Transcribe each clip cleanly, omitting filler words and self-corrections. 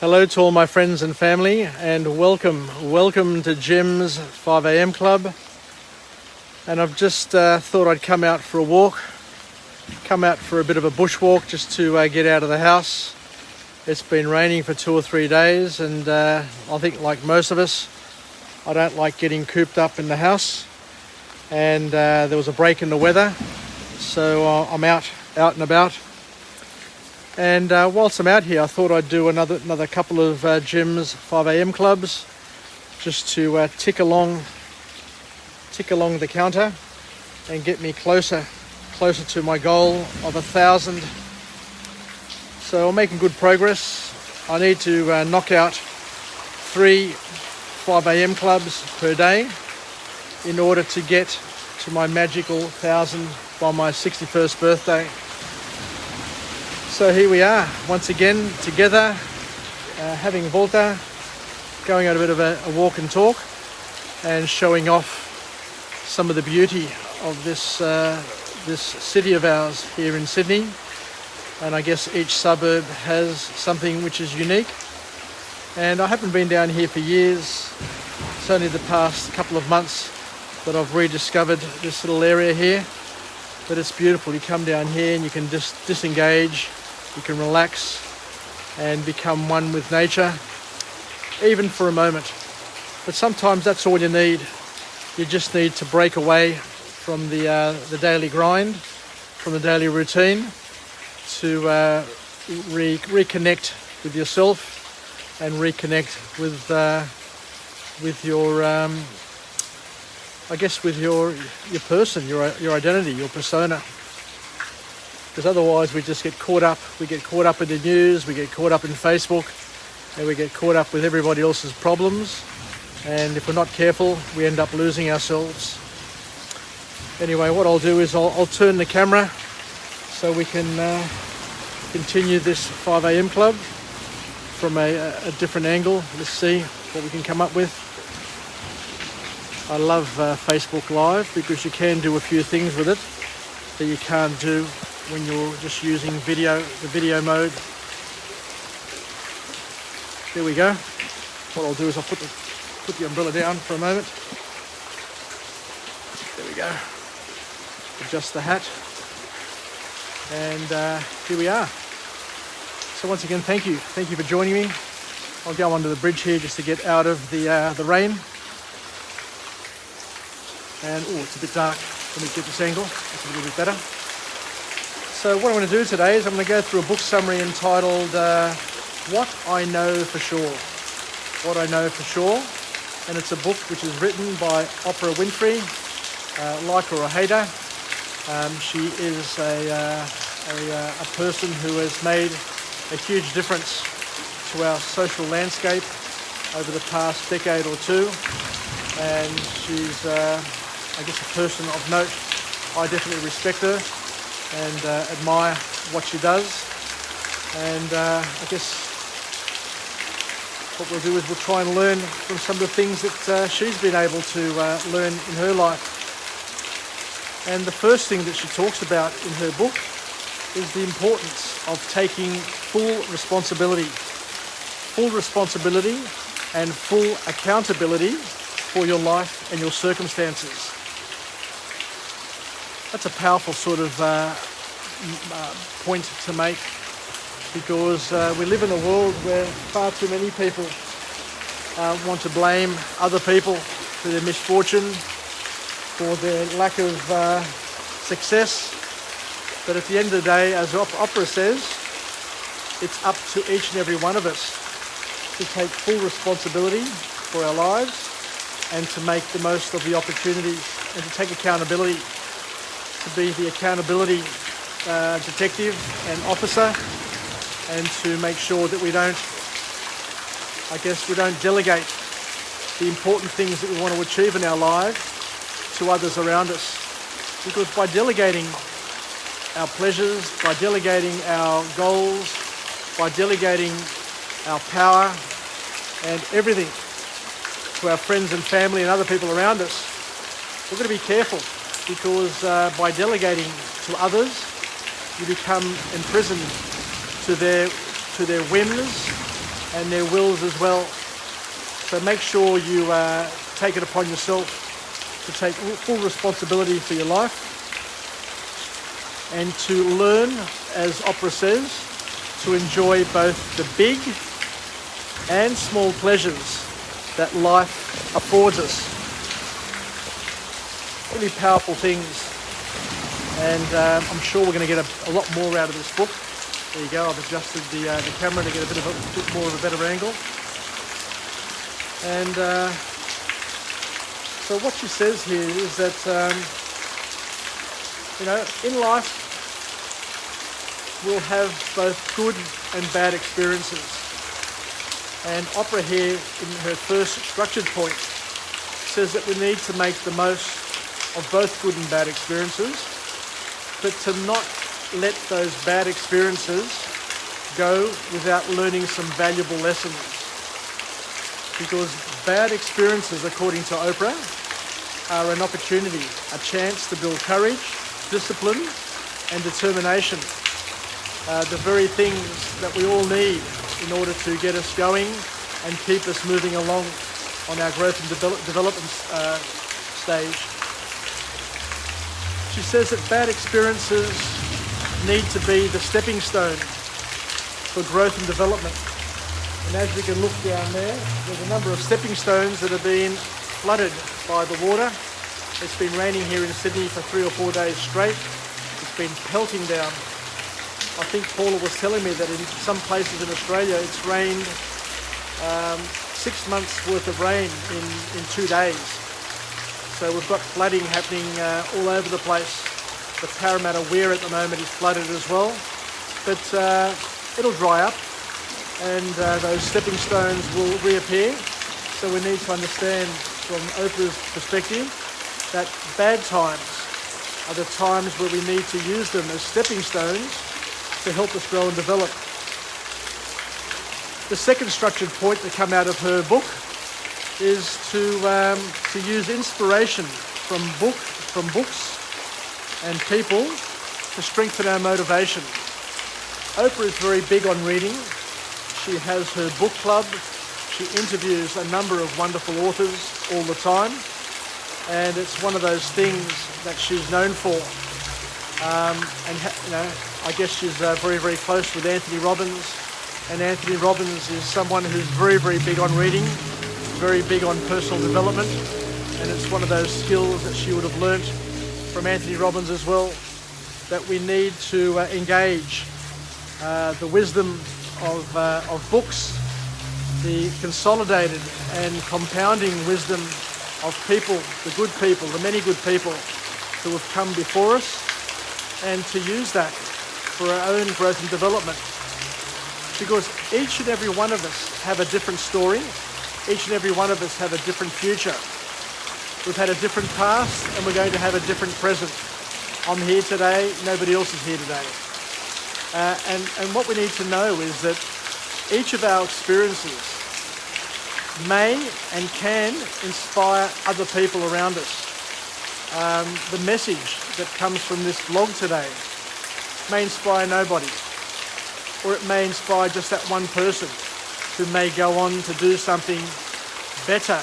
Hello to all my friends and family, and welcome to Jim's 5 a.m. club. And I've just thought I'd come out for a walk, come out for a bit of a bushwalk just to get out of the house. It's been raining for 2 or 3 days, and I think like most of us, I don't like getting cooped up in the house. And there was a break in the weather, so I'm out and about. And whilst I'm out here, I thought I'd do another couple of Jim's 5 a.m. clubs, just to tick along the counter and get me closer to my goal of 1,000. So I'm making good progress. I need to knock out 3 5 a.m. clubs per day in order to get to my magical 1,000 by my 61st birthday. So here we are, once again, together, having volta, going on a bit of a walk and talk, and showing off some of the beauty of this city of ours here in Sydney. And I guess each suburb has something which is unique. And I haven't been down here for years. It's only the past couple of months that I've rediscovered this little area here. But it's beautiful. You come down here and you can just disengage. You can relax and become one with nature, even for a moment. But sometimes that's all you need. You just need to break away from the daily grind, from the daily routine, to reconnect with yourself and reconnect with your with your person, your identity, your persona. Because otherwise we just get caught up. We get caught up in the news, we get caught up in Facebook, and we get caught up with everybody else's problems. And if we're not careful, we end up losing ourselves. Anyway, what I'll do is I'll turn the camera so we can continue this 5 a.m. club from a different angle. Let's see what we can come up with. I love Facebook Live because you can do a few things with it that you can't do when you're just using the video mode. There we go. What I'll do is I'll put the umbrella down for a moment. There we go. Adjust the hat. And here we are. So once again, thank you. Thank you for joining me. I'll go under the bridge here just to get out of the rain. And it's a bit dark. Let me get this angle. It's a little bit better. So what I'm going to do today is I'm going to go through a book summary entitled What I Know For Sure. What I Know For Sure. And it's a book which is written by Oprah Winfrey, like her or hate her. She is a person who has made a huge difference to our social landscape over the past decade or two. And she's, a person of note. I definitely respect her and admire what she does. And I guess what we'll do is we'll try and learn from some of the things that she's been able to learn in her life. And the first thing that she talks about in her book is the importance of taking full responsibility and full accountability for your life and your circumstances. That's a powerful sort of point to make, because we live in a world where far too many people want to blame other people for their misfortune, for their lack of success. But at the end of the day, as Oprah says, it's up to each and every one of us to take full responsibility for our lives and to make the most of the opportunities and to take accountability, to be the accountability detective and officer, and to make sure that we don't delegate the important things that we want to achieve in our lives to others around us. Because by delegating our pleasures, by delegating our goals, by delegating our power and everything to our friends and family and other people around us, we're going to be careful, because by delegating to others, you become imprisoned to their whims, and their wills as well. So make sure you take it upon yourself to take full responsibility for your life and to learn, as Oprah says, to enjoy both the big and small pleasures that life affords us. Really powerful things, and I'm sure we're going to get a lot more out of this book. There you go, I've adjusted the camera to get a bit more of a better angle. And so what she says here is that, in life we'll have both good and bad experiences. And Oprah here, in her first structured point, says that we need to make the most of both good and bad experiences, but to not let those bad experiences go without learning some valuable lessons. Because bad experiences, according to Oprah, are an opportunity, a chance to build courage, discipline, and determination. The very things that we all need in order to get us going and keep us moving along on our growth and development stage. She says that bad experiences need to be the stepping stone for growth and development. And as we can look down there, there's a number of stepping stones that are being flooded by the water. It's been raining here in Sydney for 3 or 4 days straight. It's been pelting down. I think Paula was telling me that in some places in Australia it's rained 6 months worth of rain in 2 days. So we've got flooding happening all over the place. The Parramatta Weir at the moment is flooded as well. But it'll dry up and those stepping stones will reappear. So we need to understand from Oprah's perspective that bad times are the times where we need to use them as stepping stones to help us grow and develop. The second structured point to come out of her book is to use inspiration from books and people to strengthen our motivation. Oprah is very big on reading. She has her book club. She interviews a number of wonderful authors all the time, and it's one of those things that she's known for. I guess she's very, very close with Anthony Robbins, and Anthony Robbins is someone who's very, very big on reading, very big on personal development, and it's one of those skills that she would have learnt from Anthony Robbins as well, that we need to engage the wisdom of books, the consolidated and compounding wisdom of people, the good people, the many good people who have come before us, and to use that for our own growth and development. Because each and every one of us have a different story, each and every one of us have a different future. We've had a different past and we're going to have a different present. I'm here today, nobody else is here today. And what we need to know is that each of our experiences may and can inspire other people around us. The message that comes from this blog today may inspire nobody, or it may inspire just that one person who may go on to do something better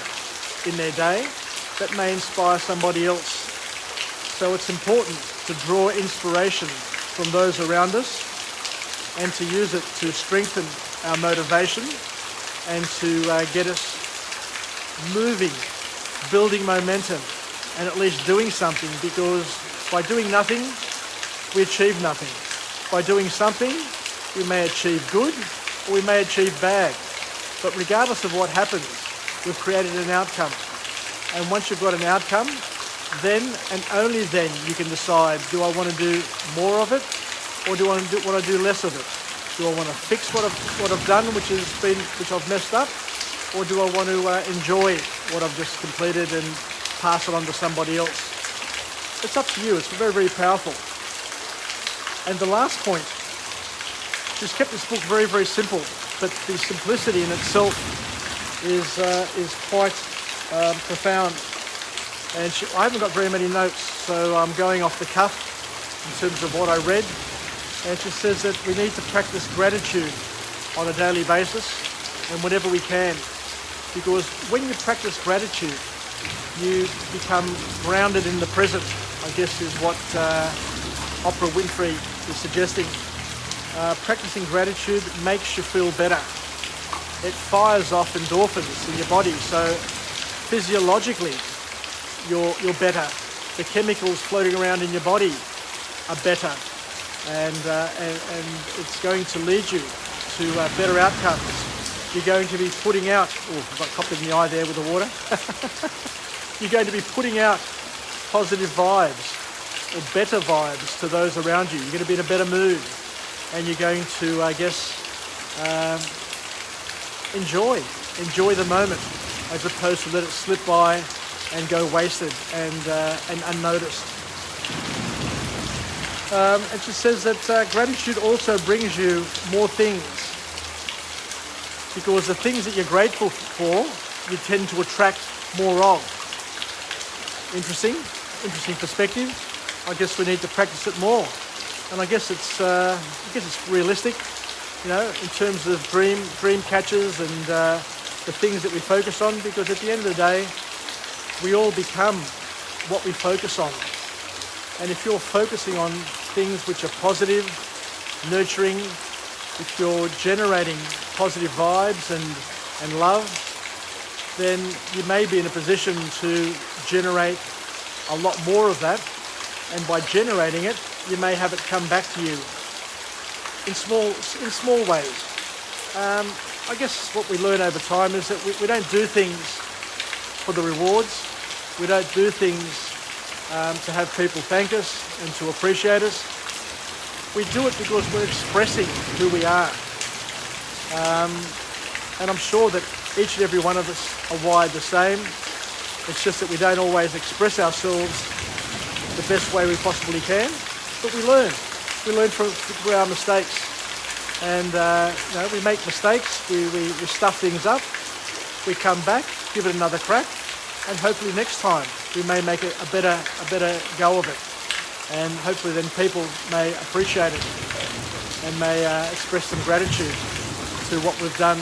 in their day that may inspire somebody else. So it's important to draw inspiration from those around us and to use it to strengthen our motivation and to get us moving, building momentum, and at least doing something, because by doing nothing, we achieve nothing. By doing something, we may achieve good or we may achieve bad. But regardless of what happens, we've created an outcome. And once you've got an outcome, then and only then you can decide, do I want to do more of it or do I want to do less of it? Do I want to fix what I've done, which I've messed up, or do I want to enjoy what I've just completed and pass it on to somebody else? It's up to you. It's very, very powerful. And the last point, she's kept this book very, very simple, but the simplicity in itself is quite profound. And I haven't got very many notes, so I'm going off the cuff in terms of what I read. And she says that we need to practice gratitude on a daily basis. and whenever we can. Because when you practice gratitude, you become grounded in the present, I guess is what Oprah Winfrey is suggesting. Practicing gratitude makes you feel better. It fires off endorphins in your body, so physiologically you're better. The chemicals floating around in your body are better, and it's going to lead you to better outcomes. You're going to be putting out, oh, I got copped in the eye there with the water. You're going to be putting out positive vibes or better vibes to those around you. You're going to be in a better mood, and you're going to, I guess, enjoy the moment as opposed to let it slip by and go wasted and unnoticed. And she says that gratitude also brings you more things, because the things that you're grateful for, you tend to attract more of. Interesting perspective. I guess we need to practice it more, and I guess it's realistic, you know, in terms of dream catchers and the things that we focus on. Because at the end of the day, we all become what we focus on, and if you're focusing on things which are positive, nurturing, if you're generating positive vibes and love, then you may be in a position to generate a lot more of that, and by generating it, you may have it come back to you in small ways. I guess what we learn over time is that we don't do things for the rewards. We don't do things to have people thank us and to appreciate us. We do it because we're expressing who we are. And I'm sure that each and every one of us are wired the same. It's just that we don't always express ourselves the best way we possibly can, but we learn. We learn through our mistakes. And you know, we make mistakes, we stuff things up, we come back, give it another crack, and hopefully next time we may make a better go of it. And hopefully then people may appreciate it and may express some gratitude to what we've done,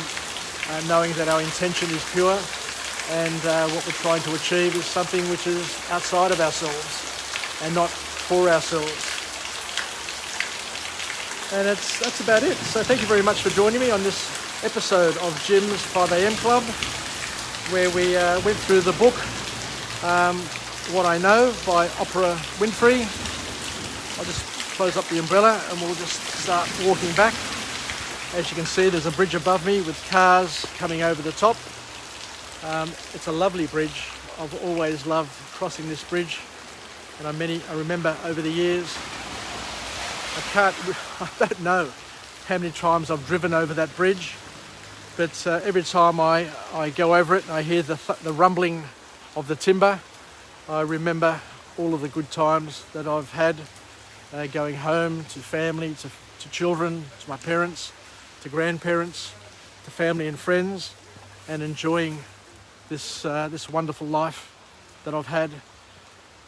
knowing that our intention is pure and what we're trying to achieve is something which is outside of ourselves and not for ourselves. And that's about it. So thank you very much for joining me on this episode of Jim's 5am Club, where we went through the book What I Know by Oprah Winfrey. I'll just close up the umbrella and we'll just start walking back. As you can see, there's a bridge above me with cars coming over the top. It's a lovely bridge. I've always loved crossing this bridge, and I remember over the years, I don't know how many times I've driven over that bridge, but every time I go over it and I hear the rumbling of the timber, I remember all of the good times that I've had going home to family, to children, to my parents, to grandparents, to family and friends, and enjoying this wonderful life that I've had.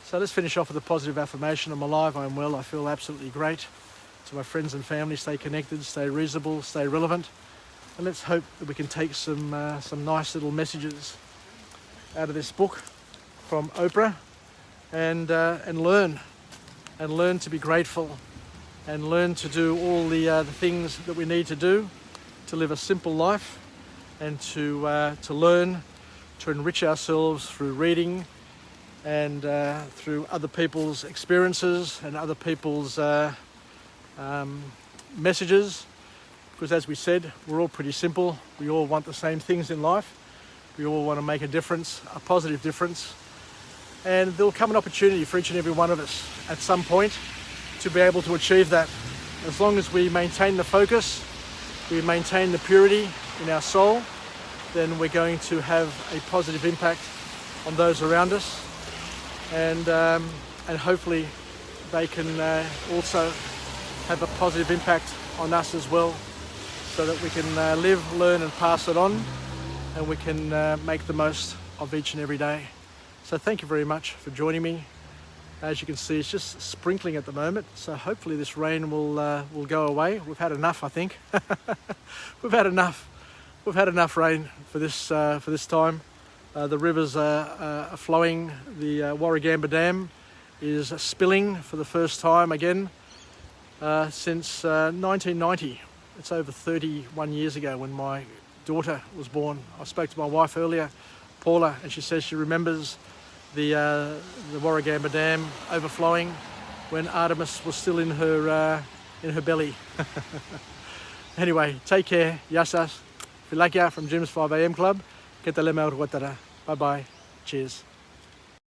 So let's finish off with a positive affirmation. I'm alive, I'm well, I feel absolutely great. To my friends and family, stay connected, stay reasonable, stay relevant, and let's hope that we can take some nice little messages out of this book from Oprah, and learn to be grateful, and learn to do all the things that we need to do to live a simple life, and to learn to enrich ourselves through reading and through other people's experiences and other people's messages, because as we said, we're all pretty simple. We all want the same things in life. We all want to make a difference, a positive difference, and there'll come an opportunity for each and every one of us at some point to be able to achieve that. As long as we maintain the focus, we maintain the purity in our soul, then we're going to have a positive impact on those around us, and hopefully they can also have a positive impact on us as well, so that we can live, learn and pass it on, and we can make the most of each and every day. So thank you very much for joining me. As you can see, it's just sprinkling at the moment, so hopefully this rain will go away. We've had enough, I think. We've had enough. we've had enough rain for this time. The rivers are flowing. The Warragamba Dam is spilling for the first time again since 1990. It's over 31 years ago when my daughter was born. I spoke to my wife earlier, Paula, and she says she remembers the Warragamba Dam overflowing when Artemis was still in her belly. Anyway, take care. Yasas. Filakia from Jim's 5am Club. Ketalema Urwatara. Bye bye. Cheers.